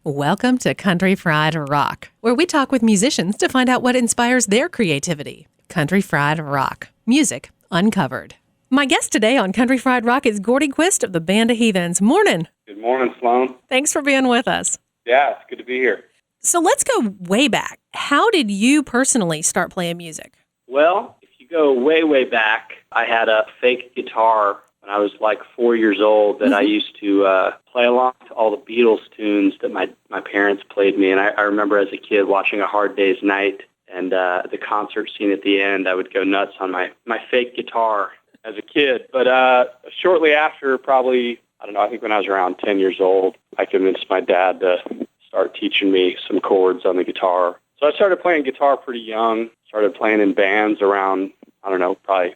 Welcome to Country Fried Rock, where we talk with musicians to find out what inspires their creativity. Country Fried Rock, music uncovered. My guest today on Country Fried Rock is Gordy Quist of the Band of Heathens. Morning. Good morning, Sloane. Thanks for being with us. Yeah, it's good to be here. So let's go way back. How did you personally start playing music? Well, if you go way, way back, I had a fake guitar when I was like 4 years old that I used to play along to all the Beatles tunes that my parents played me. And I remember as a kid watching A Hard Day's Night and the concert scene at the end, I would go nuts on my fake guitar as a kid. But shortly after, probably, I think when I was around 10 years old, I convinced my dad to start teaching me some chords on the guitar. So I started playing guitar pretty young, started playing in bands around, probably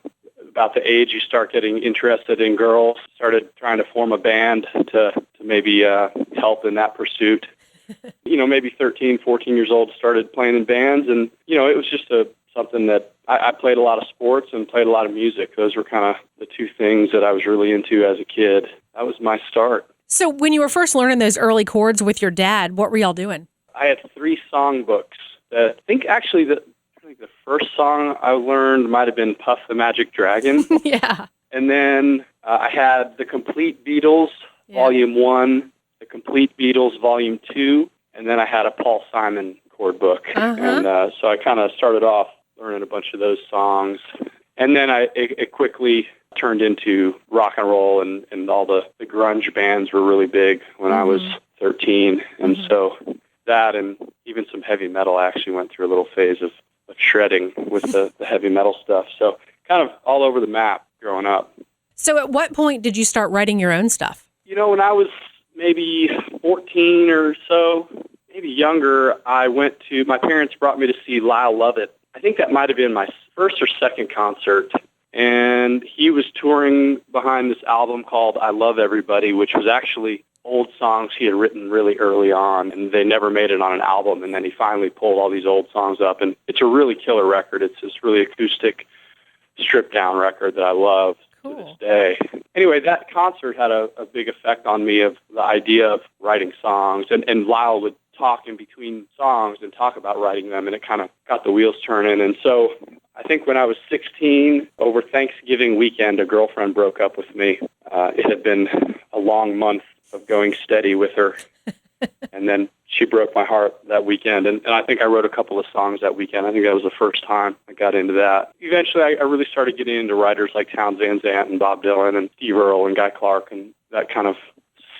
about the age you start getting interested in girls, started trying to form a band to maybe help in that pursuit. Maybe 13, 14 years old, started playing in bands, and, it was just something that I played a lot of sports and played a lot of music. Those were kind of the two things that I was really into as a kid. That was my start. So when you were first learning those early chords with your dad, what were y'all doing? I had 3 songbooks. I think actually the first song I learned might have been Puff the Magic Dragon. Yeah. And then I had the Complete Beatles, Volume 1, the Complete Beatles, Volume 2, and then I had a Paul Simon chord book. And so I kind of started off learning a bunch of those songs. And then it quickly turned into rock and roll, and all the grunge bands were really big when I was 13. And so that and even some heavy metal, I actually went through a little phase of shredding with the heavy metal stuff. So kind of all over the map growing up. So at what point did you start writing your own stuff? When I was maybe 14 or so, maybe younger, my parents brought me to see Lyle Lovett. I think that might have been my first or second concert. And he was touring behind this album called I Love Everybody, which was actually old songs he had written really early on, and they never made it on an album. And then he finally pulled all these old songs up, and it's a really killer record. It's this really acoustic, stripped-down record that I love to this day. Anyway, that concert had a big effect on me of the idea of writing songs, and Lyle would talk in between songs and talk about writing them, and it kind of got the wheels turning. And so I think when I was 16, over Thanksgiving weekend, a girlfriend broke up with me. It had been a long month of going steady with her, and then she broke my heart that weekend, and I think I wrote a couple of songs that weekend. I think that was the first time I got into that. Eventually, I really started getting into writers like Townes Van Zandt and Bob Dylan and Steve Earle and Guy Clark, and that kind of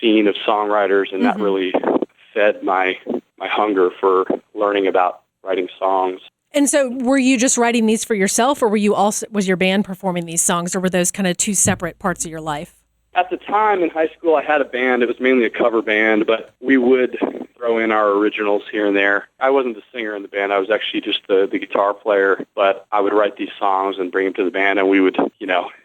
scene of songwriters, and that really fed my hunger for learning about writing songs. And so were you just writing these for yourself, or was your band performing these songs, or were those kind of two separate parts of your life? At the time in high school, I had a band. It was mainly a cover band, but we would throw in our originals here and there. I wasn't the singer in the band. I was actually just the guitar player, but I would write these songs and bring them to the band, and we would,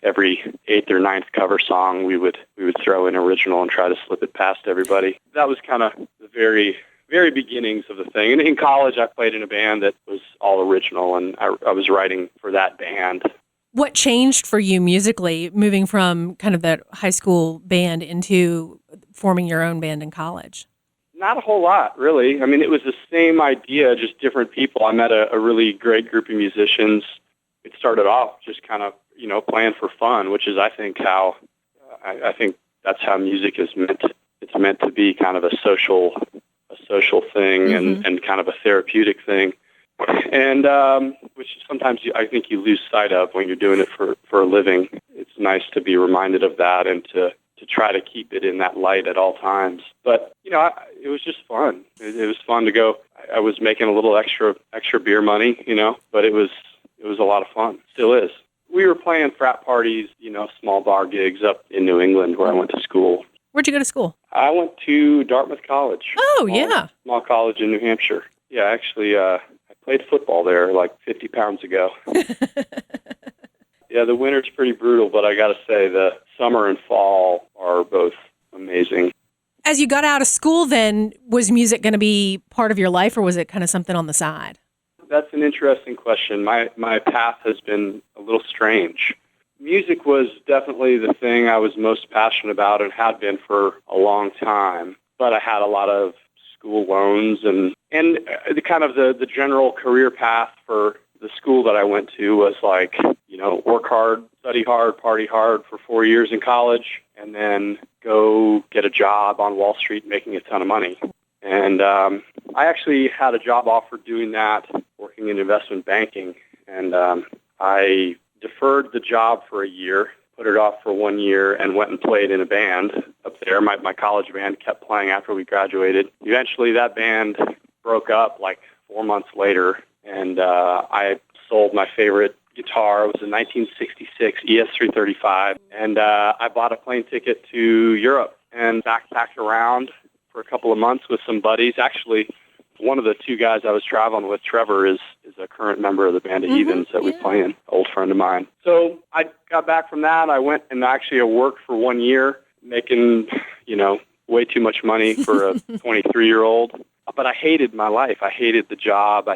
every 8th or 9th cover song, we would throw in original and try to slip it past everybody. That was kind of the very, very beginnings of the thing. And in college, I played in a band that was all original, and I was writing for that band. What changed for you musically, moving from kind of that high school band into forming your own band in college? Not a whole lot, really. I mean, it was the same idea, just different people. I met a really great group of musicians. It started off just kind of, playing for fun, which is, I think, how I think that's how music is meant. It's meant to be kind of a social thing and kind of a therapeutic thing. And which sometimes I think you lose sight of when you're doing it for a living. It's nice to be reminded of that and to try to keep it in that light at all times. But, it was just fun. It was fun to go. I was making a little extra beer money, but it was a lot of fun. Still is. We were playing frat parties, small bar gigs up in New England where I went to school. Where'd you go to school? I went to Dartmouth College. Oh, yeah. Small college in New Hampshire. Yeah, actually, I played football there like 50 pounds ago. Yeah, the winter's pretty brutal, but I got to say the summer and fall are both amazing. As you got out of school then, was music going to be part of your life, or was it kind of something on the side? That's an interesting question. My path has been a little strange. Music was definitely the thing I was most passionate about and had been for a long time, but I had a lot of school loans and the kind of the general career path for the school that I went to was like, work hard, study hard, party hard for 4 years in college, and then go get a job on Wall Street making a ton of money. And I actually had a job offer doing that, working in investment banking, and I deferred the job for a year, put it off for 1 year, and went and played in a band up there. My college band kept playing after we graduated. Eventually, that band broke up like 4 months later, and I sold my favorite guitar. It was a 1966 ES-335, and I bought a plane ticket to Europe and backpacked around for a couple of months with some buddies. Actually, one of the two guys I was traveling with, Trevor, is a current member of the Band of Heathens that we play in, old friend of mine. So I got back from that. I went and actually worked for 1 year, making, way too much money for a 23-year-old. But I hated my life. I hated the job.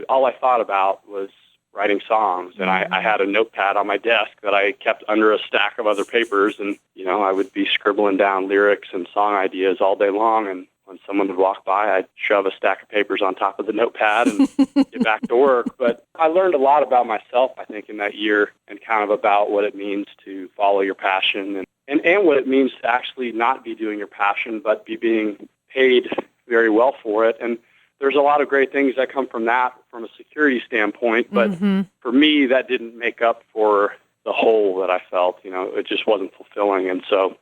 All I thought about was writing songs. And I had a notepad on my desk that I kept under a stack of other papers. And, I would be scribbling down lyrics and song ideas all day long. And when someone would walk by, I'd shove a stack of papers on top of the notepad and get back to work. But I learned a lot about myself, I think, in that year, and kind of about what it means to follow your passion and what it means to actually not be doing your passion, but be being paid very well for it. And there's a lot of great things that come from that from a security standpoint. But for me, that didn't make up for the hole that I felt. It just wasn't fulfilling. And so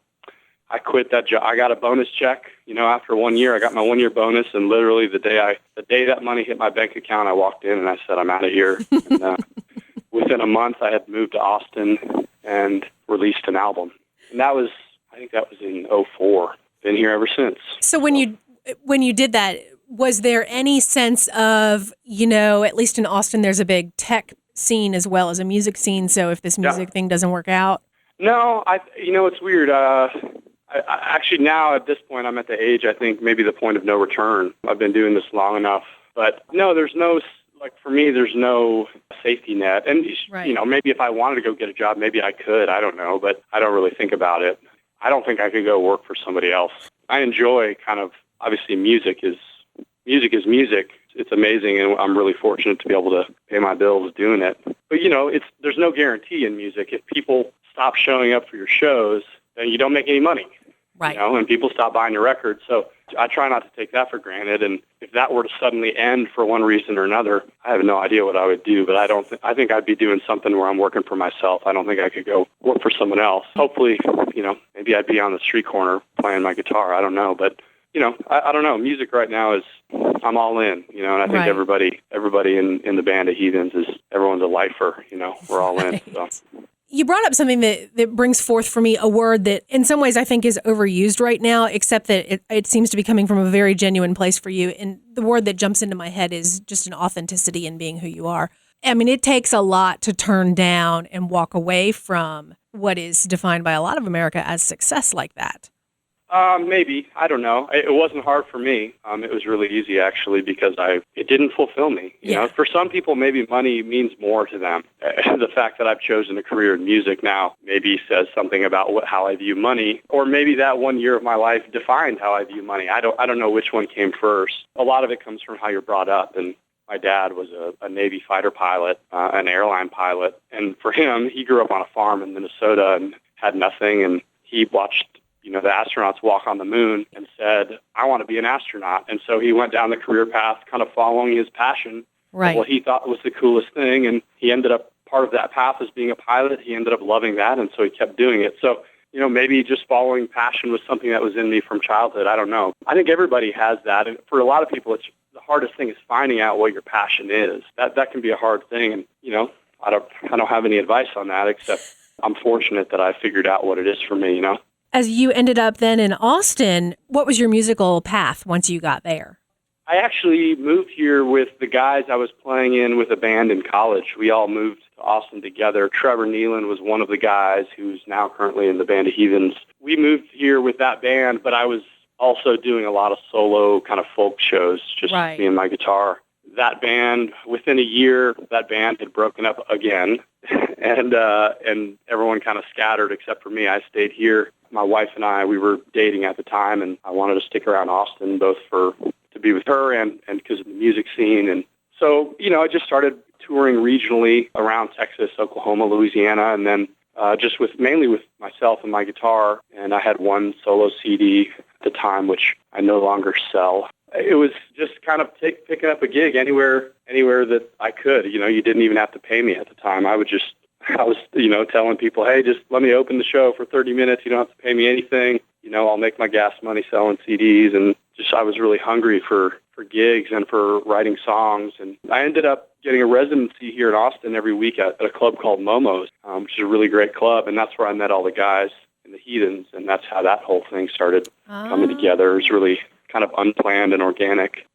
I quit that job. I got a bonus check, after 1 year. I got my 1 year bonus, and literally the day that money hit my bank account, I walked in and I said, I'm out of here. And, within a month, I had moved to Austin and released an album. And I think that was in 2004. Been here ever since. So when you did that, was there any sense of, at least in Austin, there's a big tech scene as well as a music scene. So if this music thing doesn't work out? No, it's weird. Actually, now at this point, I'm at the age, I think, maybe the point of no return. I've been doing this long enough. But no, for me, there's no safety net. And, maybe if I wanted to go get a job, maybe I could. I don't know, but I don't really think about it. I don't think I could go work for somebody else. I enjoy obviously music is music. It's amazing, and I'm really fortunate to be able to pay my bills doing it. But, there's no guarantee in music. If people stop showing up for your shows, then you don't make any money. Right. And people stop buying your records. So I try not to take that for granted. And if that were to suddenly end for one reason or another, I have no idea what I would do. But I think I'd be doing something where I'm working for myself. I don't think I could go work for someone else. Hopefully, maybe I'd be on the street corner playing my guitar. I don't know. But, I don't know. Music right now I'm all in, and I think everybody in the Band of Heathens everyone's a lifer, we're all in. So. You brought up something that brings forth for me a word that in some ways I think is overused right now, except that it seems to be coming from a very genuine place for you. And the word that jumps into my head is just an authenticity in being who you are. I mean, it takes a lot to turn down and walk away from what is defined by a lot of America as success like that. Maybe. I don't know. It wasn't hard for me. It was really easy, actually, because it didn't fulfill me. You know, for some people, maybe money means more to them. The fact that I've chosen a career in music now maybe says something about how I view money, or maybe that 1 year of my life defined how I view money. I don't know which one came first. A lot of it comes from how you're brought up, and my dad was a Navy fighter pilot, an airline pilot, and for him, he grew up on a farm in Minnesota and had nothing, and he watched the astronauts walk on the moon and said, I want to be an astronaut. And so he went down the career path kind of following his passion, what he thought was the coolest thing. And he ended up, part of that path as being a pilot. He ended up loving that, and so he kept doing it. So, maybe just following passion was something that was in me from childhood. I don't know. I think everybody has that. And for a lot of people, the hardest thing is finding out what your passion is. That can be a hard thing. And, I don't have any advice on that, except I'm fortunate that I figured out what it is for me, As you ended up then in Austin, what was your musical path once you got there? I actually moved here with the guys I was playing in with a band in college. We all moved to Austin together. Trevor Nealon was one of the guys who's now currently in the Band of Heathens. We moved here with that band, but I was also doing a lot of solo kind of folk shows, just me and my guitar. that band, within a year, that band had broken up again, and everyone kind of scattered except for me. I stayed here. My wife and I, we were dating at the time, and I wanted to stick around Austin both to be with her and because of the music scene. And so, I just started touring regionally around Texas, Oklahoma, Louisiana, and then just mainly with myself and my guitar. And I had one solo CD at the time, which I no longer sell. It was just kind of picking up a gig anywhere that I could. You didn't even have to pay me at the time. I was, telling people, hey, just let me open the show for 30 minutes. You don't have to pay me anything. I'll make my gas money selling CDs. And I was really hungry for gigs and for writing songs. And I ended up getting a residency here in Austin every week at a club called Momo's, which is a really great club. And that's where I met all the guys in the Heathens. And that's how that whole thing started coming together. It was really kind of unplanned and organic.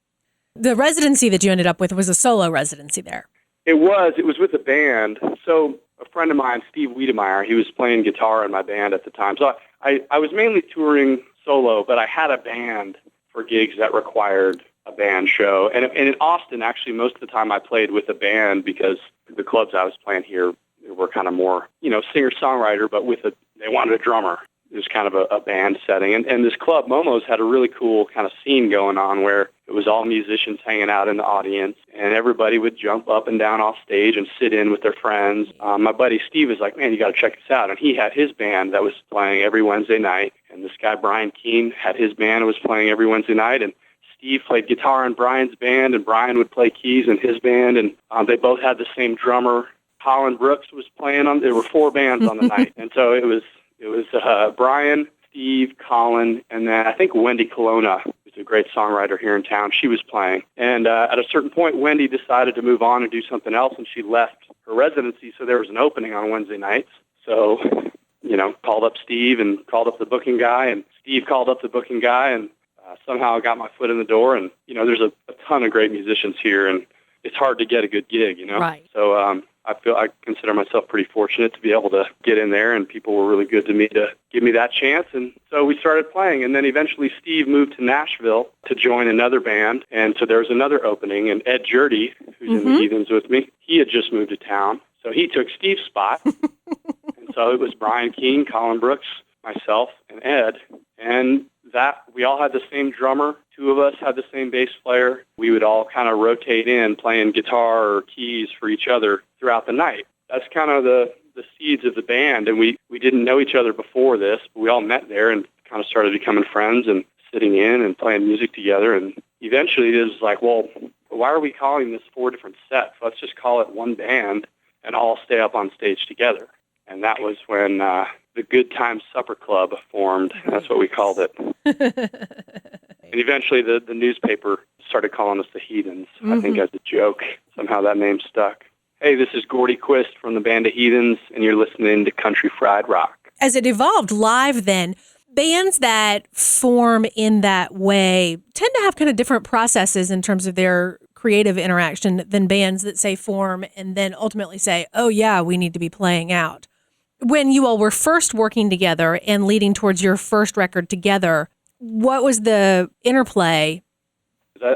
The residency that you ended up with was a solo residency there. It was with a band. So a friend of mine, Steve Wiedemeyer, he was playing guitar in my band at the time. So I was mainly touring solo, but I had a band for gigs that required a band show. And in Austin, actually, most of the time I played with a band because the clubs I was playing here were kind of more, singer-songwriter, but they wanted a drummer. It was kind of a band setting. And this club, Momo's, had a really cool kind of scene going on where it was all musicians hanging out in the audience, and everybody would jump up and down off stage and sit in with their friends. My buddy Steve was like, man, you got to check this out. And he had his band that was playing every Wednesday night. And this guy, Brian Keene, had his band that was playing every Wednesday night. And Steve played guitar in Brian's band, and Brian would play keys in his band. And they both had the same drummer. Colin Brooks was playing there were 4 bands on the night. And so it was Brian, Steve, Colin, and then I think Wendy Colonna, who's a great songwriter here in town. She was playing. And at a certain point, Wendy decided to move on and do something else, and she left her residency, so there was an opening on Wednesday nights. So, called up Steve and called up the booking guy, and Steve called up the booking guy, and somehow I got my foot in the door. And, there's a ton of great musicians here, and it's hard to get a good gig, Right. So I consider myself pretty fortunate to be able to get in there, and people were really good to me to give me that chance. And so we started playing, and then eventually Steve moved to Nashville to join another band, and so there was another opening, and Ed Jurdy, who's in the Heathens with me, he had just moved to town, so he took Steve's spot. And so it was Brian Keene, Colin Brooks, myself, and Ed, and that we all had the same drummer. 2 of us had the same bass player. We would all kind of rotate in playing guitar or keys for each other throughout the night. That's kind of the seeds of the band. And we didn't know each other before this, but we all met there and kind of started becoming friends and sitting in and playing music together. And eventually it was like, well, why are we calling this 4 different sets? Let's just call it one band and all stay up on stage together. And that was when the Good Times Supper Club formed. That's what we called it. And eventually the newspaper started calling us the Heathens, I think as a joke. Somehow that name stuck. Hey, this is Gordy Quist from the Band of Heathens, and you're listening to Country Fried Rock. As it evolved live then, bands that form in that way tend to have kind of different processes in terms of their creative interaction than bands that say form and then ultimately say, oh yeah, we need to be playing out. When you all were first working together and leading towards your first record together, what was the interplay?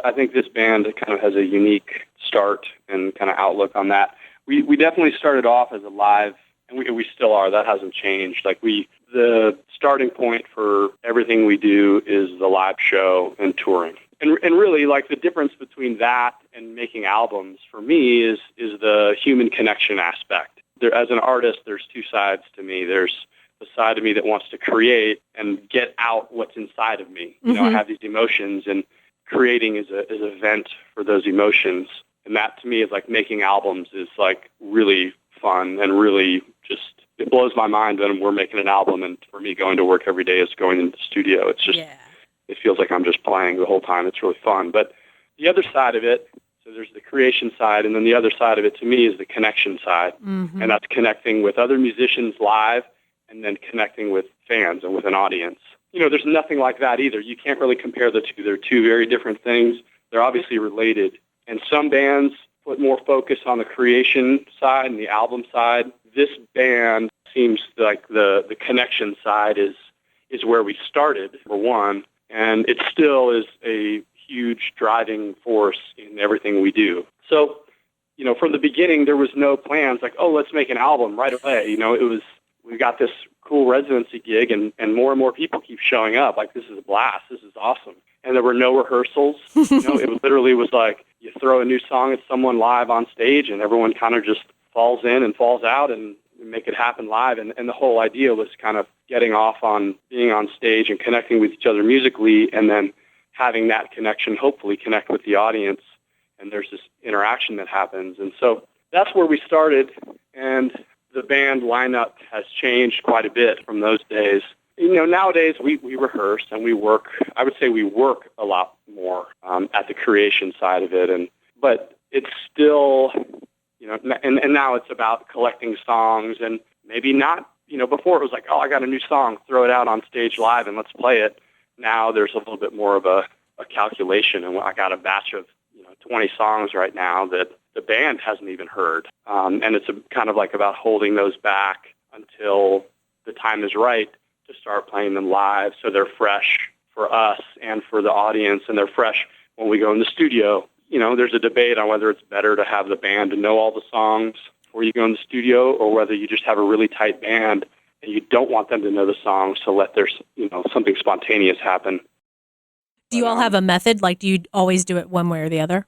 I think this band kind of has a unique start and kind of outlook on that. We definitely started off as a live, and we still are. That hasn't changed. The starting point for everything we do is the live show and touring. And really, the difference between that and making albums for me is the human connection aspect. As an artist, there's 2 sides to me. There's the side of me that wants to create and get out what's inside of me. I have these emotions, and creating is a vent for those emotions. And that to me is like making albums is really fun and really just, it blows my mind when we're making an album. And for me, going to work every day is going into the studio. It's just, It feels like I'm just playing the whole time. It's really fun. But the other side of it, so there's the creation side, and then the other side of it to me is the connection side. And that's connecting with other musicians live and then connecting with fans and with an audience. There's nothing like that either. You can't really compare the 2. They're 2 very different things. They're obviously related. And some bands put more focus on the creation side and the album side. This band seems like the connection side is where we started, for one, and it still is a huge driving force in everything we do. So, from the beginning, there was no plans like, oh, let's make an album right away. We got this cool residency gig, and more and more people keep showing up. Like, this is a blast. This is awesome. And there were no rehearsals. It literally was like you throw a new song at someone live on stage, and everyone kind of just falls in and falls out and make it happen live. And the whole idea was kind of getting off on being on stage and connecting with each other musically, and then having that connection hopefully connect with the audience. And there's this interaction that happens. And so that's where we started. And the band lineup has changed quite a bit from those days. Nowadays we rehearse and we work. I would say we work a lot more at the creation side of it. But it's still, and now it's about collecting songs and maybe not, before it was like, oh, I got a new song, throw it out on stage live and let's play it. Now there's a little bit more of a calculation, and I got a batch of 20 songs right now that the band hasn't even heard. And it's kind of like about holding those back until the time is right to start playing them live, so they're fresh for us and for the audience, and they're fresh when we go in the studio. There's a debate on whether it's better to have the band to know all the songs before you go in the studio, or whether you just have a really tight band and you don't want them to know the songs, so let there's something spontaneous happen. Do you all have a method? Like, do you always do it one way or the other?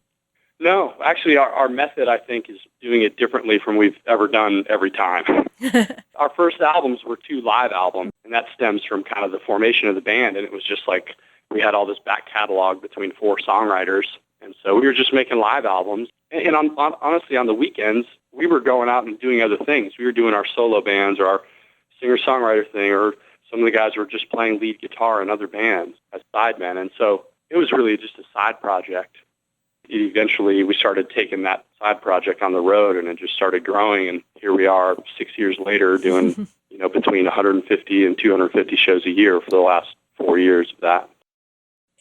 No, actually, our method, I think, is doing it differently from we've ever done every time. Our first albums were 2 live albums, and that stems from kind of the formation of the band, and it was just like we had all this back catalog between 4 songwriters, and so we were just making live albums. And honestly, on the weekends, we were going out and doing other things. We were doing our solo bands or our singer-songwriter thing, or some of the guys were just playing lead guitar in other bands as sidemen, and so it was really just a side project. Eventually, we started taking that side project on the road, and it just started growing. And here we are 6 years later doing, between 150 and 250 shows a year for the last 4 years of that.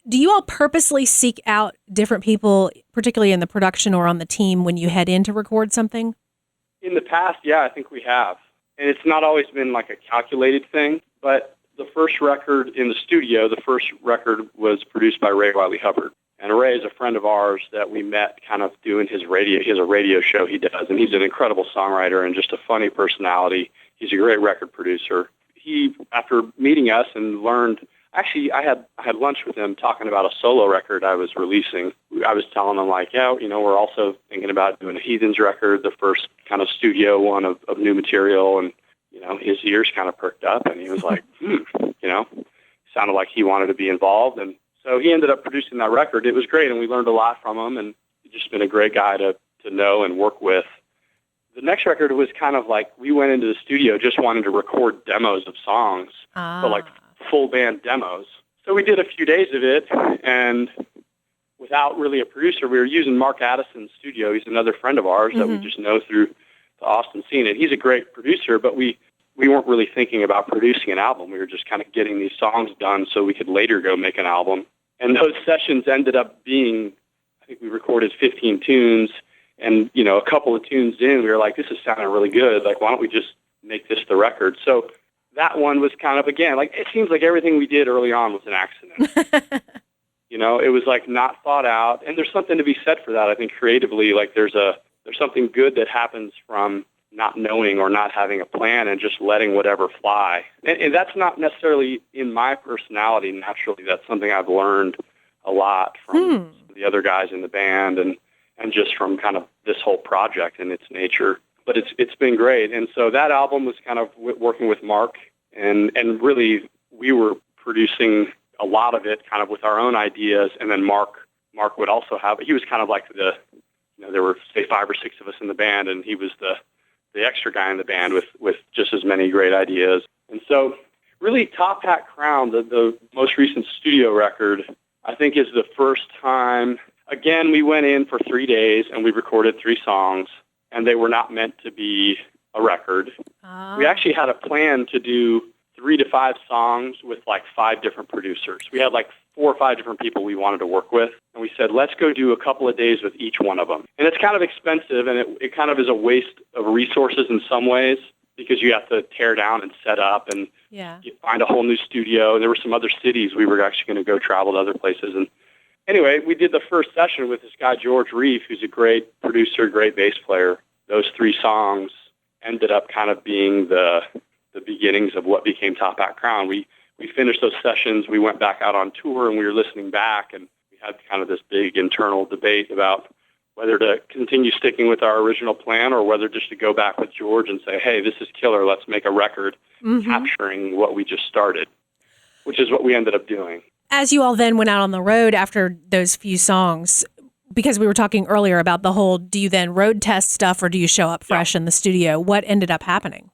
Do you all purposely seek out different people, particularly in the production or on the team, when you head in to record something? In the past, yeah, I think we have. And it's not always been like a calculated thing, but the first record in the studio, the first record was produced by Ray Wiley Hubbard. And Ray is a friend of ours that we met kind of doing his radio. He has a radio show he does, and he's an incredible songwriter and just a funny personality. He's a great record producer. He, after meeting us and learned, actually, I had lunch with him talking about a solo record I was releasing. I was telling him, like, we're also thinking about doing a Heathens record, the first kind of studio one of new material. And, his ears kind of perked up, and he was like, sounded like he wanted to be involved. And so he ended up producing that record. It was great, and we learned a lot from him, and he's just been a great guy to know and work with. The next record was kind of like we went into the studio just wanting to record demos of songs, but like full band demos. So we did a few days of it, and without really a producer, we were using Mark Addison's studio. He's another friend of ours that we just know through the Austin scene, and he's a great producer, but we weren't really thinking about producing an album. We were just kind of getting these songs done so we could later go make an album. And those sessions ended up being, I think we recorded 15 tunes, and, a couple of tunes in, we were like, this is sounding really good. Like, why don't we just make this the record? So that one was kind of, again, like, it seems like everything we did early on was an accident. It was like not thought out. And there's something to be said for that. I think creatively, like there's something good that happens from not knowing or not having a plan and just letting whatever fly. And that's not necessarily in my personality naturally. That's something I've learned a lot from the other guys in the band and just from kind of this whole project and its nature. But it's been great. And so that album was kind of working with Mark, and really we were producing a lot of it kind of with our own ideas, and then Mark would also have, he was kind of like there were, say, 5 or 6 of us in the band, and he was the extra guy in the band with just as many great ideas. And so really Top Hat Crown, the most recent studio record, I think is the first time, again, we went in for 3 days and we recorded 3 songs, and they were not meant to be a record. We actually had a plan to do 3 to 5 songs with like 5 different producers. We had like 4 or 5 different people we wanted to work with, and we said, let's go do a couple of days with each one of them. And it's kind of expensive, and it kind of is a waste of resources in some ways, because you have to tear down and set up, and you find a whole new studio. And there were some other cities we were actually going to go travel to other places, and anyway, we did the first session with this guy, George Reef, who's a great producer, great bass player. Those 3 songs ended up kind of being the beginnings of what became Top Hat Crown. We finished those sessions. We went back out on tour, and we were listening back, and we had kind of this big internal debate about whether to continue sticking with our original plan or whether just to go back with George and say, hey, this is killer. Let's make a record capturing what we just started, which is what we ended up doing. As you all then went out on the road after those few songs, because we were talking earlier about the whole, do you then road test stuff or do you show up fresh in the studio? What ended up happening?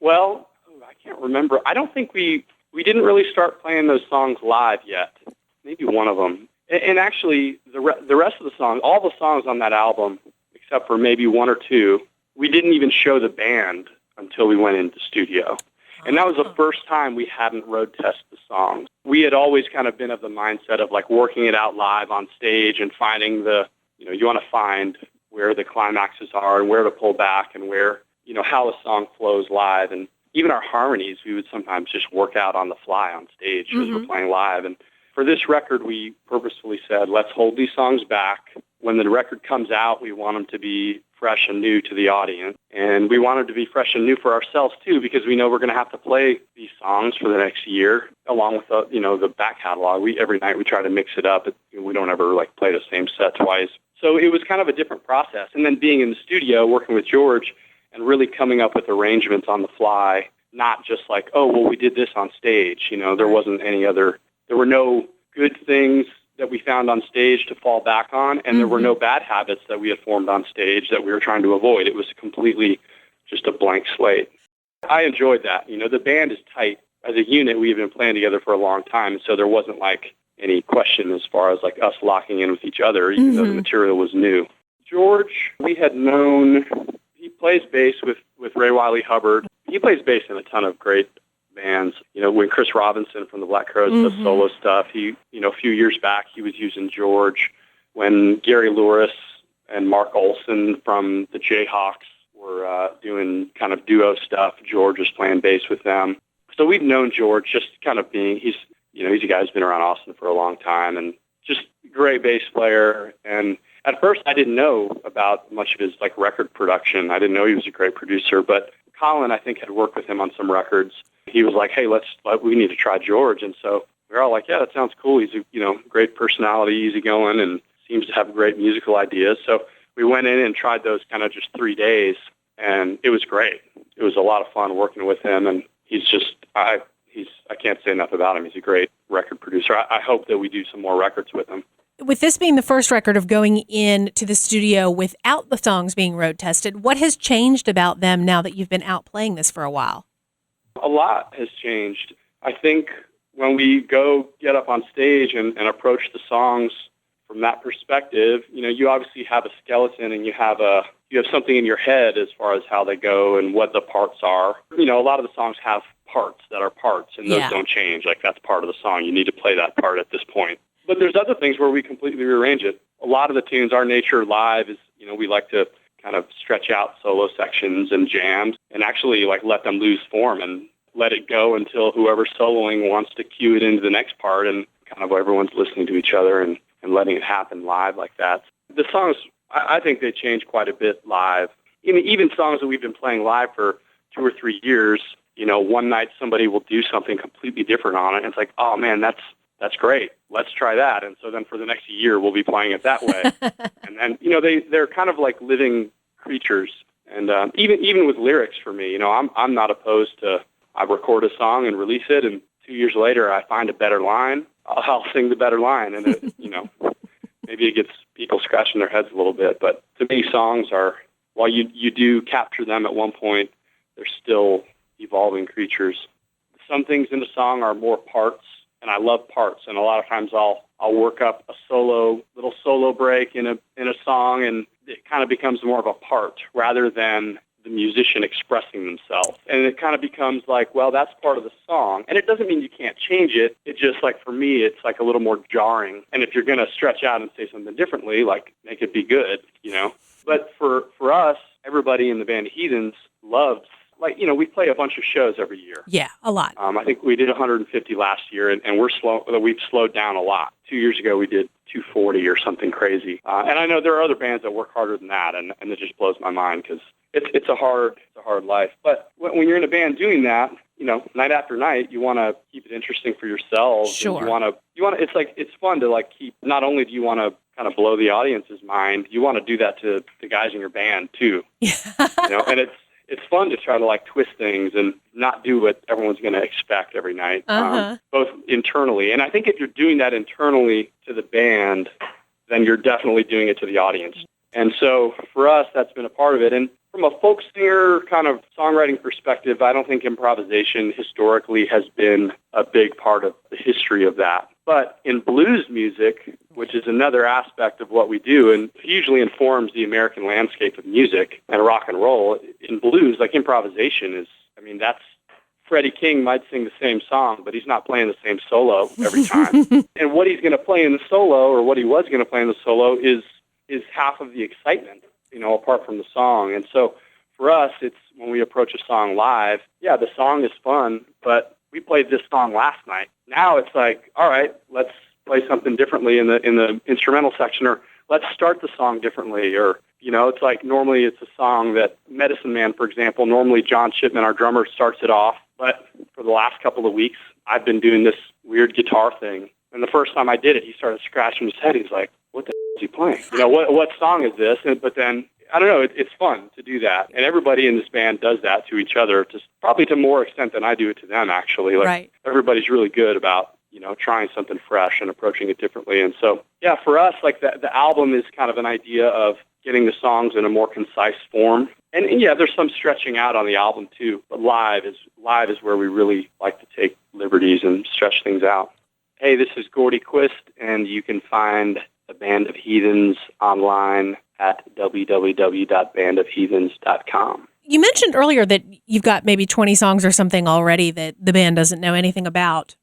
Well, I can't remember. I don't think we didn't really start playing those songs live yet. Maybe one of them. And actually, the rest of the songs, all the songs on that album, except for maybe 1 or 2, we didn't even show the band until we went into the studio. And that was the first time we hadn't road tested the songs. We had always kind of been of the mindset of like working it out live on stage and finding you want to find where the climaxes are and where to pull back and where, how the song flows live. And even our harmonies, we would sometimes just work out on the fly on stage as we're playing live. And for this record, we purposefully said, let's hold these songs back. When the record comes out, we want them to be fresh and new to the audience. And we want them to be fresh and new for ourselves, too, because we know we're going to have to play these songs for the next year, along with the back catalog. Every night we try to mix it up. We don't ever play the same set twice. So it was kind of a different process. And then being in the studio, working with George, and really coming up with arrangements on the fly, not just like, oh, well, we did this on stage. There wasn't any other... There were no good things that we found on stage to fall back on, and there were no bad habits that we had formed on stage that we were trying to avoid. It was completely just a blank slate. I enjoyed that. The band is tight. As a unit, we have been playing together for a long time, so there wasn't any question as far as us locking in with each other, even though the material was new. George, we had known, he plays bass with Ray Wiley Hubbard. He plays bass in a ton of great bands. When Chris Robinson from the Black Crowes does solo stuff, a few years back, he was using George. When Gary Louris and Mark Olson from the Jayhawks were doing kind of duo stuff, George was playing bass with them. So we've known George just kind of he's a guy who's been around Austin for a long time and just a great bass player. And at first I didn't know about much of his record production. I didn't know he was a great producer, but Colin, I think, had worked with him on some records. He was like, hey, we need to try George. And so we were all like, yeah, that sounds cool. He's a great personality, easygoing, and seems to have great musical ideas. So we went in and tried those kind of just 3 days, and it was great. It was a lot of fun working with him, and he's just, I can't say enough about him. He's a great record producer. I hope that we do some more records with him. With this being the first record of going into the studio without the songs being road tested, what has changed about them now that you've been out playing this for a while? A lot has changed. I think when we go get up on stage and approach the songs from that perspective, you obviously have a skeleton and you have something in your head as far as how they go and what the parts are. A lot of the songs have parts that are parts, and those don't change. That's part of the song. You need to play that part at this point. But there's other things where we completely rearrange it. A lot of the tunes, our nature live is, we like to kind of stretch out solo sections and jams and actually let them lose form and let it go until whoever's soloing wants to cue it into the next part, and kind of everyone's listening to each other and letting it happen live like that. The songs, I think they change quite a bit live. Even songs that we've been playing live for 2 or 3 years, one night somebody will do something completely different on it, and it's like, oh man, that's great. Let's try that. And so then for the next year, we'll be playing it that way. And then, they're kind of like living creatures. And even with lyrics for me, I'm not opposed to, I record a song and release it, and 2 years later I find a better line. I'll sing the better line. And, maybe it gets people scratching their heads a little bit. But to me, songs are, while you do capture them at one point, they're still evolving creatures. Some things in the song are more parts, and I love parts. And a lot of times I'll work up a little solo break in a song, and it kind of becomes more of a part rather than the musician expressing themselves. And it kind of becomes like, well, that's part of the song. And it doesn't mean you can't change it. It just, for me, it's a little more jarring. And if you're going to stretch out and say something differently, make it be good, But for us, everybody in the Band of Heathens loves, we play a bunch of shows every year. Yeah, a lot. I think we did 150 last year, and we've slowed down a lot. 2 years ago, we did 240 or something crazy. And I know there are other bands that work harder than that, and it just blows my mind because it's a hard life. But when you're in a band doing that, night after night, you want to keep it interesting for yourselves. Sure. And you want to, it's fun to keep, not only do you want to kind of blow the audience's mind, you want to do that to the guys in your band too. And it's fun to try to twist things and not do what everyone's going to expect every night, both internally. And I think if you're doing that internally to the band, then you're definitely doing it to the audience. And so for us, that's been a part of it. And from a folk singer kind of songwriting perspective, I don't think improvisation historically has been a big part of the history of that. But in blues music, which is another aspect of what we do and hugely informs the American landscape of music and rock and roll, in blues, improvisation is, that's Freddie King might sing the same song, but he's not playing the same solo every time. And what he's going to play in the solo, or what he was going to play in the solo, is half of the excitement, apart from the song. And so for us, it's when we approach a song live, the song is fun, but we played this song last night. Now it's all right, let's play something differently in the instrumental section, or let's start the song differently. Or, it's normally it's a song that Medicine Man, for example, normally John Shipman, our drummer, starts it off. But for the last couple of weeks, I've been doing this weird guitar thing. And the first time I did it, he started scratching his head. He's like, what the is he playing? What song is this? But then, I don't know, it's fun to do that. And everybody in this band does that to each other, probably to more extent than I do it to them, actually. Right. Everybody's really good about, trying something fresh and approaching it differently. And so, for us, the album is kind of an idea of getting the songs in a more concise form. And there's some stretching out on the album too, but live is where we really like to take liberties and stretch things out. Hey, this is Gordy Quist, and you can find the Band of Heathens online at www.bandofheathens.com. You mentioned earlier that you've got maybe 20 songs or something already that the band doesn't know anything about.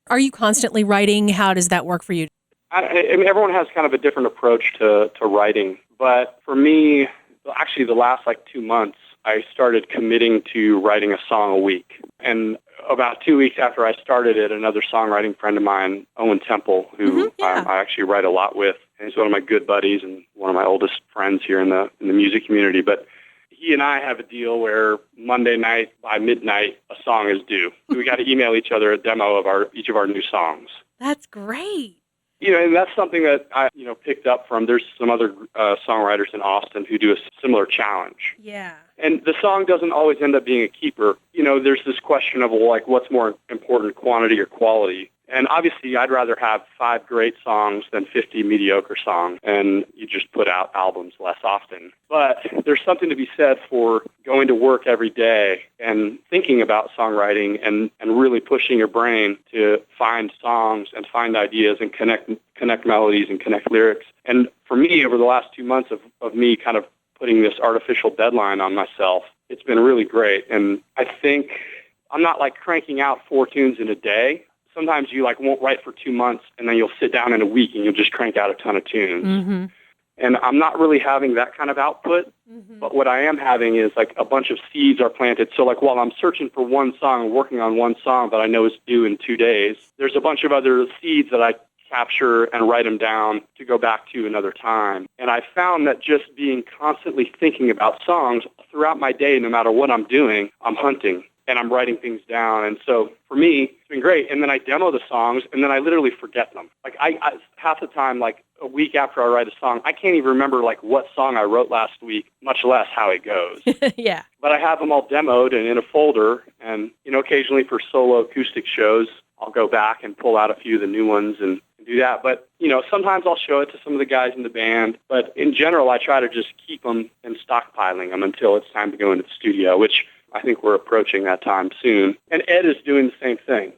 Are you constantly writing? How does that work for you? I mean, everyone has kind of a different approach to writing. But for me, actually the last 2 months, I started committing to writing a song a week. And about 2 weeks after I started it, another songwriting friend of mine, Owen Temple, who I actually write a lot with, and he's one of my good buddies and one of my oldest friends here in the music community. But he and I have a deal where Monday night by midnight, a song is due. We got to email each other a demo of each of our new songs. That's great. And that's something that I, picked up from. There's some other songwriters in Austin who do a similar challenge. Yeah. And the song doesn't always end up being a keeper. There's this question of, what's more important, quantity or quality? And obviously, I'd rather have 5 great songs than 50 mediocre songs, and you just put out albums less often. But there's something to be said for going to work every day and thinking about songwriting and really pushing your brain to find songs and find ideas and connect melodies and connect lyrics. And for me, over the last 2 months of me kind of putting this artificial deadline on myself, it's been really great. And I think I'm not cranking out 4 tunes in a day. Sometimes you won't write for 2 months, and then you'll sit down in a week and you'll just crank out a ton of tunes. Mm-hmm. And I'm not really having that kind of output, but what I am having is a bunch of seeds are planted. So while I'm searching for one song and working on one song that I know is due in 2 days, there's a bunch of other seeds that I capture and write them down to go back to another time. And I found that just being constantly thinking about songs throughout my day, no matter what I'm doing, I'm hunting. And I'm writing things down. And so for me, it's been great. And then I demo the songs, and then I literally forget them. I half the time, a week after I write a song, I can't even remember what song I wrote last week, much less how it goes. Yeah. But I have them all demoed and in a folder. And, occasionally for solo acoustic shows, I'll go back and pull out a few of the new ones and do that. But, sometimes I'll show it to some of the guys in the band. But in general, I try to just keep them and stockpiling them until it's time to go into the studio, which I think we're approaching that time soon. And Ed is doing the same thing.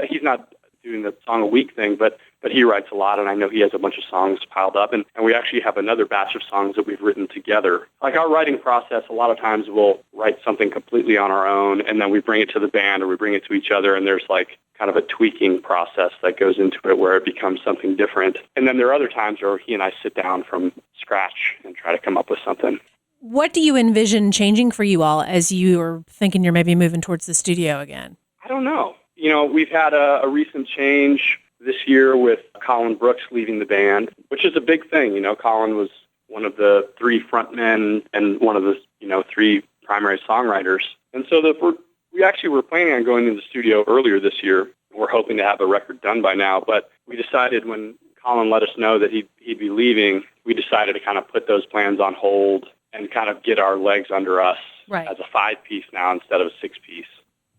He's not doing the song a week thing, but he writes a lot, and I know he has a bunch of songs piled up. And we actually have another batch of songs that we've written together. Our writing process, a lot of times we'll write something completely on our own, and then we bring it to the band or we bring it to each other, and there's kind of a tweaking process that goes into it where it becomes something different. And then there are other times where he and I sit down from scratch and try to come up with something. What do you envision changing for you all as you are thinking you're maybe moving towards the studio again? I don't know. We've had a recent change this year with Colin Brooks leaving the band, which is a big thing. You know, Colin was one of the 3 frontmen and one of the, 3 primary songwriters. And so we actually were planning on going into the studio earlier this year. We're hoping to have a record done by now, but we decided when Colin let us know that he'd be leaving, we decided to kind of put those plans on hold and kind of get our legs under us as a 5-piece now instead of a 6-piece.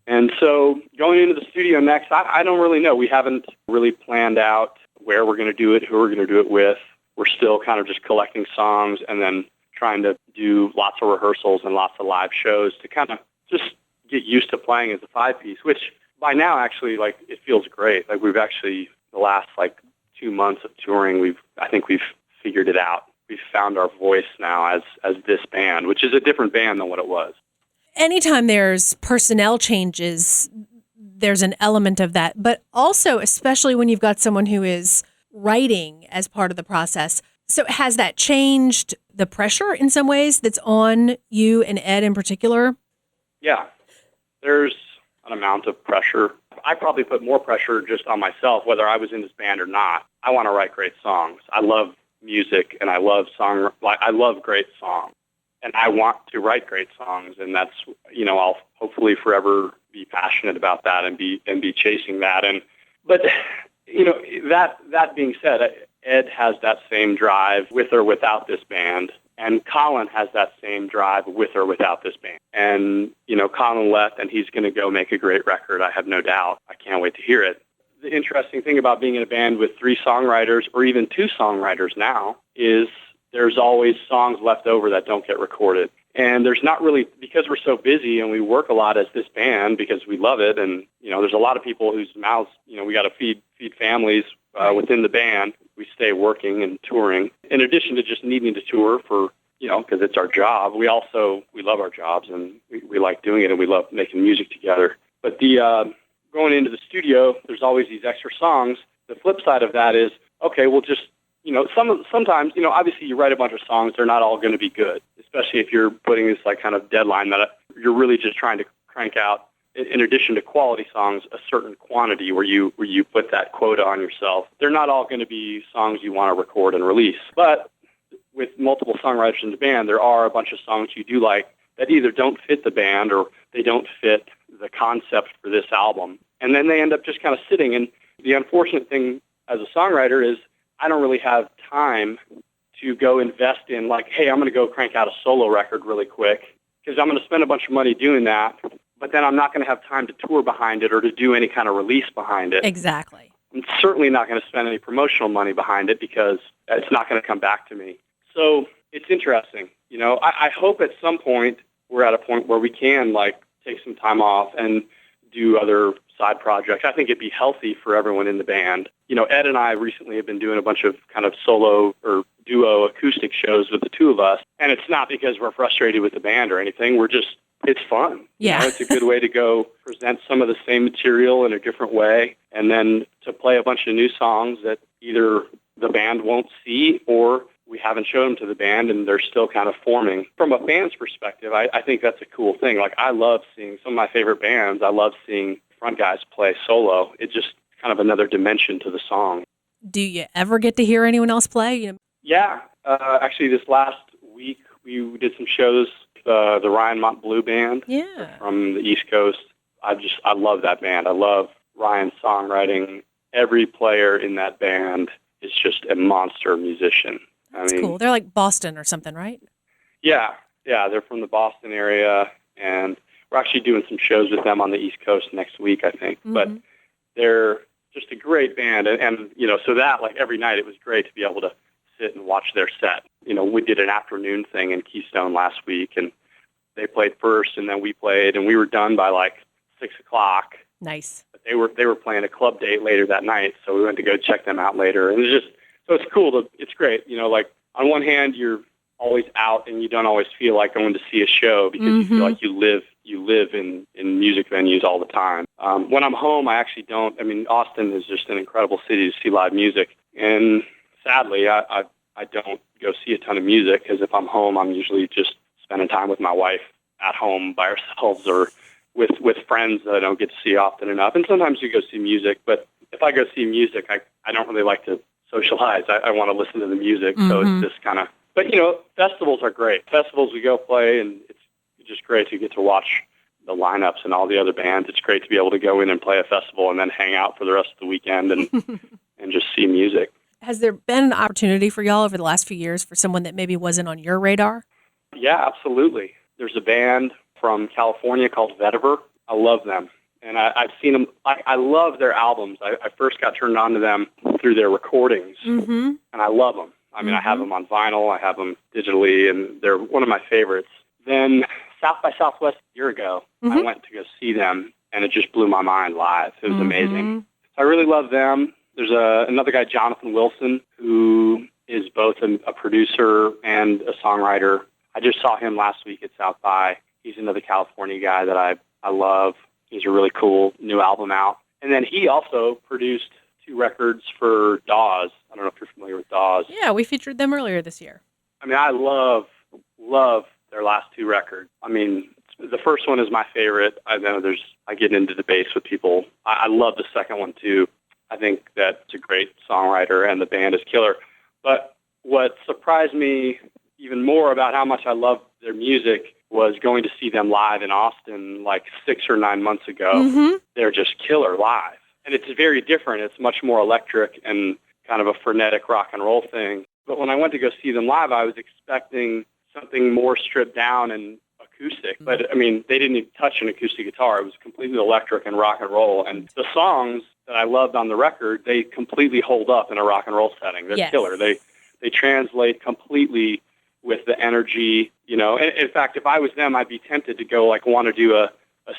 And so going into the studio next, I don't really know. We haven't really planned out where we're going to do it, who we're going to do it with. We're still kind of just collecting songs and then trying to do lots of rehearsals and lots of live shows to kind of just get used to playing as a 5-piece, which by now actually, like, it feels great. Like, we've actually, the last, 2 months of touring, I think we've figured it out. We've found our voice now as this band, which is a different band than what it was. Anytime there's personnel changes, there's an element of that. But also, especially when you've got someone who is writing as part of the process. So has that changed the pressure in some ways that's on you and Ed in particular? Yeah, there's an amount of pressure. I probably put more pressure just on myself, whether I was in this band or not. I want to write great songs. I love music and I love great songs. And I want to write great songs, and that's, I'll hopefully forever be passionate about that and be chasing that. But that being said, Ed has that same drive with or without this band, and Colin has that same drive with or without this band. And Colin left, and he's going to go make a great record. I have no doubt. I can't wait to hear it. The interesting thing about being in a band with 3 songwriters, or even 2 songwriters now, is there's always songs left over that don't get recorded. And there's not really, because we're so busy and we work a lot as this band because we love it. And, there's a lot of people whose mouths, we got to feed families within the band. We stay working and touring. In addition to just needing to tour for, because it's our job, we love our jobs and we like doing it and we love making music together. But going into the studio, there's always these extra songs. The flip side of that is, okay, we'll just, sometimes, obviously you write a bunch of songs, they're not all going to be good, especially if you're putting this kind of deadline that you're really just trying to crank out, in addition to quality songs, a certain quantity where you put that quota on yourself. They're not all going to be songs you want to record and release. But with multiple songwriters in the band, there are a bunch of songs you do like that either don't fit the band or they don't fit the concept for this album. And then they end up just kind of sitting. And the unfortunate thing as a songwriter is I don't really have time to go invest in hey, I'm going to go crank out a solo record really quick because I'm going to spend a bunch of money doing that, but then I'm not going to have time to tour behind it or to do any kind of release behind it. Exactly. I'm certainly not going to spend any promotional money behind it because it's not going to come back to me. So it's interesting. I hope at some point we're at a point where we can take some time off and do other side projects. I think it'd be healthy for everyone in the band. Ed and I recently have been doing a bunch of kind of solo or duo acoustic shows with the 2 of us. And it's not because we're frustrated with the band or anything. It's fun. Yeah. It's a good way to go present some of the same material in a different way. And then to play a bunch of new songs that either the band won't see or we haven't shown them to the band and they're still kind of forming. From a band's perspective, I think that's a cool thing. I love seeing some of my favorite bands. I love seeing front guys play solo. It's just kind of another dimension to the song. Do you ever get to hear anyone else play? Yeah. Actually, this last week, we did some shows, the Ryan Mont Blue Band from the East Coast. I love that band. I love Ryan's songwriting. Every player in that band is just a monster musician. That's cool. They're like Boston or something, right? Yeah. They're from the Boston area, and we're actually doing some shows with them on the East Coast next week, I think. Mm-hmm. But they're just a great band, and so that every night it was great to be able to sit and watch their set. We did an afternoon thing in Keystone last week, and they played first, and then we played, and we were done by 6:00. Nice. But they were playing a club date later that night, so we went to go check them out later, and it's cool. It's great. On one hand, you're always out, and you don't always feel like going to see a show because you feel like you live in music venues all the time. When I'm home, I actually don't. Austin is just an incredible city to see live music, and sadly, I don't go see a ton of music because if I'm home, I'm usually just spending time with my wife at home by ourselves or with friends that I don't get to see often enough. And sometimes we go see music, but if I go see music, I don't really like to socialize. I want to listen to the music. So it's just kind of, but festivals are great. Festivals we go play, and it's just great to get to watch the lineups and all the other bands. It's great to be able to go in and play a festival and then hang out for the rest of the weekend and and just see music. Has there been an opportunity for y'all over the last few years for someone that maybe wasn't on your radar? Yeah, absolutely. There's a band from California called Vetiver. I love them. And I've seen them. I love their albums. I first got turned on to them through their recordings, and I love them. I mean, I have them on vinyl. I have them digitally, and they're one of my favorites. Then South by Southwest a year ago, I went to go see them, and it just blew my mind live. It was amazing. So I really love them. There's another guy, Jonathan Wilson, who is both a producer and a songwriter. I just saw him last week at South by. He's another California guy that I love. He's a really cool new album out. And then he also produced 2 records for Dawes. I don't know if you're familiar with Dawes. Yeah, we featured them earlier this year. I mean, I love their last 2 records. I mean, the first one is my favorite. I know I get into debates with people. I love the second one too. I think that's a great songwriter and the band is killer. But what surprised me even more about how much I love their music was going to see them live in Austin like 6 or 9 months ago. They're just killer live. And it's very different. It's much more electric and kind of a frenetic rock and roll thing. But when I went to go see them live, I was expecting something more stripped down and acoustic. But, I mean, they didn't even touch an acoustic guitar. It was completely electric and rock and roll. And the songs that I loved on the record, they completely hold up in a rock and roll setting. They're killer. They translate completely with the energy, In fact, if I was them, I'd be tempted to go want to do a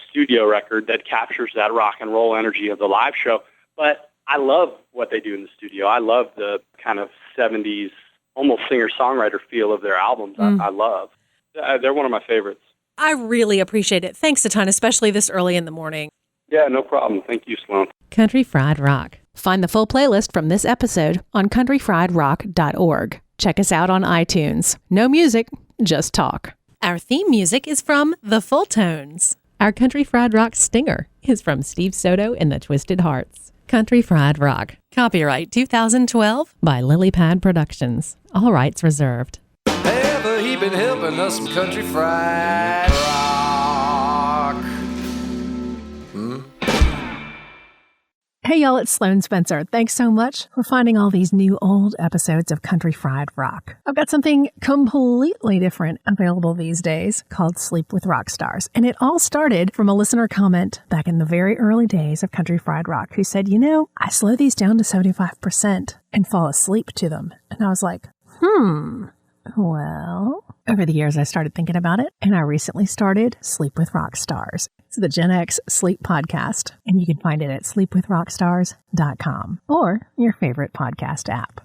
studio record that captures that rock and roll energy of the live show. But I love what they do in the studio. I love the kind of 70s, almost singer-songwriter feel of their albums. I love. They're one of my favorites. I really appreciate it. Thanks a ton, especially this early in the morning. Yeah, no problem. Thank you, Sloane. Country Fried Rock. Find the full playlist from this episode on countryfriedrock.org. Check us out on iTunes. No music, just talk. Our theme music is from The Full Tones. Our Country Fried Rock stinger is from Steve Soto and the Twisted Hearts. Country Fried Rock. Copyright 2012 by Lilypad Productions. All rights reserved. Ever he been helping us some country fried rock? Hey y'all, it's Sloane Spencer. Thanks so much for finding all these new old episodes of Country Fried Rock. I've got something completely different available these days called Sleep with Rock Stars. And it all started from a listener comment back in the very early days of Country Fried Rock who said, I slow these down to 75% and fall asleep to them. And I was like, well, over the years I started thinking about it, and I recently started Sleep with Rock Stars. It's the Gen X sleep podcast, and you can find it at sleepwithrockstars.com or your favorite podcast app.